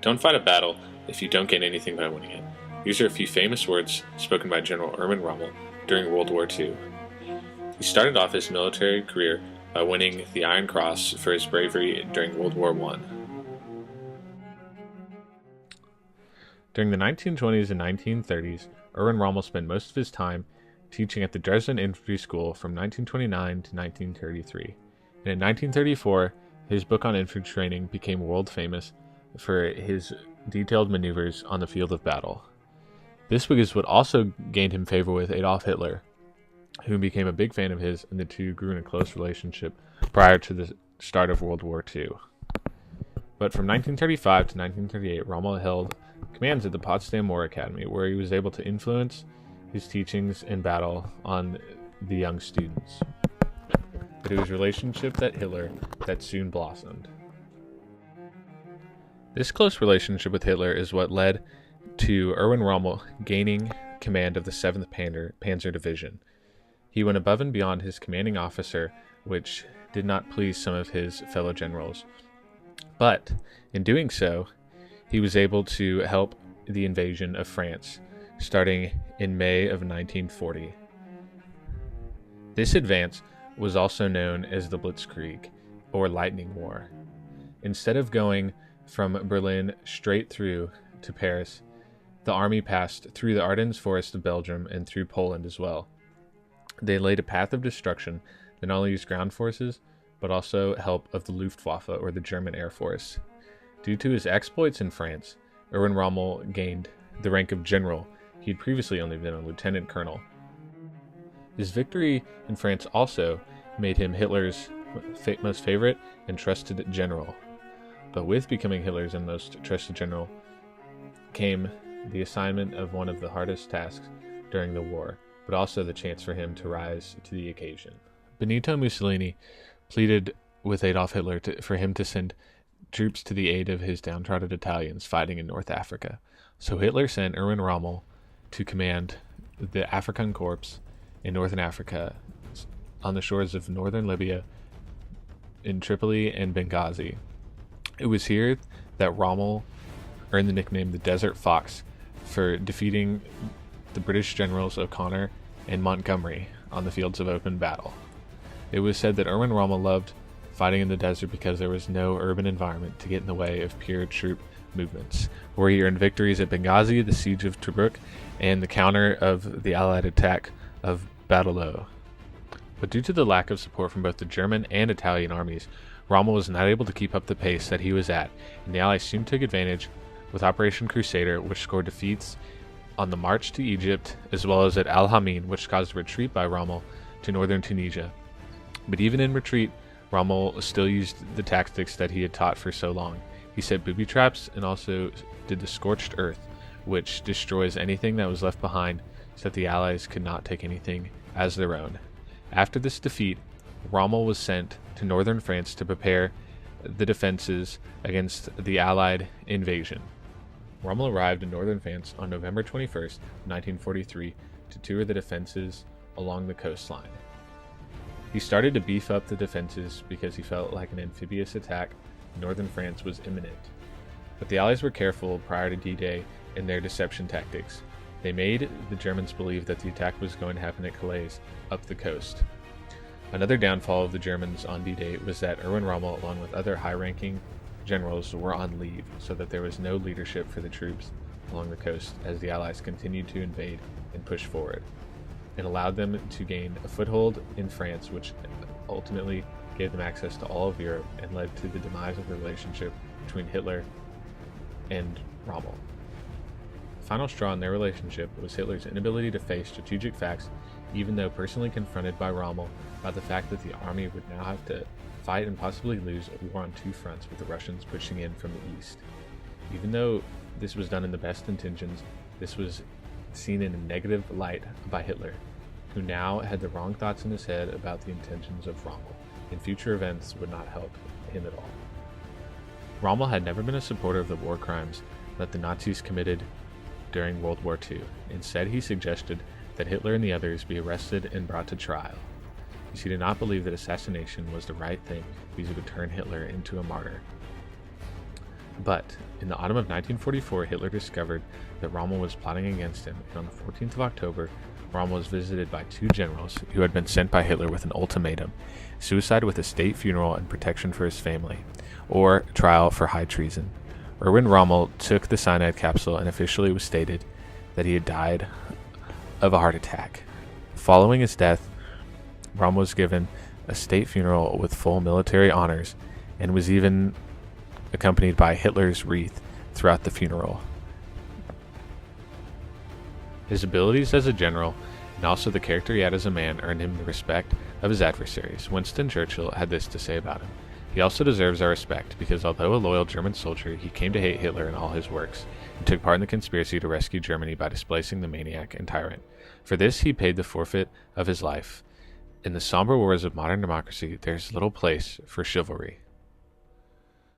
Don't fight a battle if you don't gain anything by winning it. These are a few famous words spoken by General Erwin Rommel during World War II. He started off his military career by winning the Iron Cross for his bravery during World War I. During the 1920s and 1930s, Erwin Rommel spent most of his time teaching at the Dresden Infantry School from 1929 to 1933. And in 1934, his book on infantry training became world famous for his detailed maneuvers on the field of battle. This was what also gained him favor with Adolf Hitler, who became a big fan of his, and the two grew in a close relationship prior to the start of World War II. But from 1935 to 1938, Rommel held commands at the Potsdam War Academy, where he was able to influence his teachings in battle on the young students. But it was relationship with Hitler that soon blossomed. This close relationship with Hitler is what led to Erwin Rommel gaining command of the 7th Panzer Division. He went above and beyond his commanding officer, which did not please some of his fellow generals. But in doing so, he was able to help the invasion of France, starting in May of 1940. This advance was also known as the Blitzkrieg, or Lightning War. Instead of going from Berlin straight through to Paris, the army passed through the Ardennes Forest of Belgium and through Poland as well. They laid a path of destruction that not only used ground forces, but also help of the Luftwaffe, or the German Air Force. Due to his exploits in France, Erwin Rommel gained the rank of general. He had previously only been a lieutenant colonel. His victory in France also made him Hitler's most favorite and trusted general. But with becoming Hitler's most trusted general came the assignment of one of the hardest tasks during the war, but also the chance for him to rise to the occasion. Benito Mussolini pleaded with Adolf Hitler for him to send troops to the aid of his downtrodden Italians fighting in North Africa. So Hitler sent Erwin Rommel to command the African Corps in northern Africa on the shores of northern Libya, in Tripoli and Benghazi. It was here that Rommel earned the nickname the Desert Fox for defeating the British generals O'Connor and Montgomery on the fields of open battle. It was said that Erwin Rommel loved fighting in the desert because there was no urban environment to get in the way of pure troop movements, where he earned victories at Benghazi, the siege of Tobruk, and the counter of the Allied attack of Badoglio. But due to the lack of support from both the German and Italian armies, Rommel was not able to keep up the pace that he was at, and the Allies soon took advantage with Operation Crusader, which scored defeats on the march to Egypt, as well as at Al Hamin, which caused a retreat by Rommel to northern Tunisia. But even in retreat, Rommel still used the tactics that he had taught for so long. He set booby traps and also did the Scorched Earth, which destroys anything that was left behind so that the Allies could not take anything as their own. After this defeat, Rommel was sent to northern France to prepare the defenses against the Allied invasion. Rommel arrived in northern France on November 21st, 1943, to tour the defenses along the coastline. He started to beef up the defenses because he felt like an amphibious attack in northern France was imminent. But the Allies were careful prior to D-Day in their deception tactics. They made the Germans believe that the attack was going to happen at Calais, up the coast. Another downfall of the Germans on D-Day was that Erwin Rommel, along with other high-ranking generals, were on leave, so that there was no leadership for the troops along the coast as the Allies continued to invade and push forward. It allowed them to gain a foothold in France, which ultimately gave them access to all of Europe and led to the demise of the relationship between Hitler and Rommel. The final straw in their relationship was Hitler's inability to face strategic facts, even though personally confronted by Rommel about the fact that the army would now have to fight and possibly lose a war on two fronts, with the Russians pushing in from the east. Even though this was done in the best intentions, this was seen in a negative light by Hitler, who now had the wrong thoughts in his head about the intentions of Rommel, and future events would not help him at all. Rommel had never been a supporter of the war crimes that the Nazis committed during World War II. Instead, he suggested that Hitler and the others be arrested and brought to trial. He did not believe that assassination was the right thing because it would turn Hitler into a martyr. But in the autumn of 1944, Hitler discovered that Rommel was plotting against him, and on the 14th of October, Rommel was visited by two generals who had been sent by Hitler with an ultimatum: suicide with a state funeral and protection for his family, or trial for high treason. Erwin Rommel took the cyanide capsule, and officially it was stated that he had died of a heart attack. Following his death, Rommel was given a state funeral with full military honors and was even accompanied by Hitler's wreath throughout the funeral. His abilities as a general and also the character he had as a man earned him the respect of his adversaries. Winston Churchill had this to say about him: "He also deserves our respect because although a loyal German soldier, he came to hate Hitler in all his works and took part in the conspiracy to rescue Germany by displacing the maniac and tyrant. For this he paid the forfeit of his life. In the somber wars of modern democracy, there is little place for chivalry."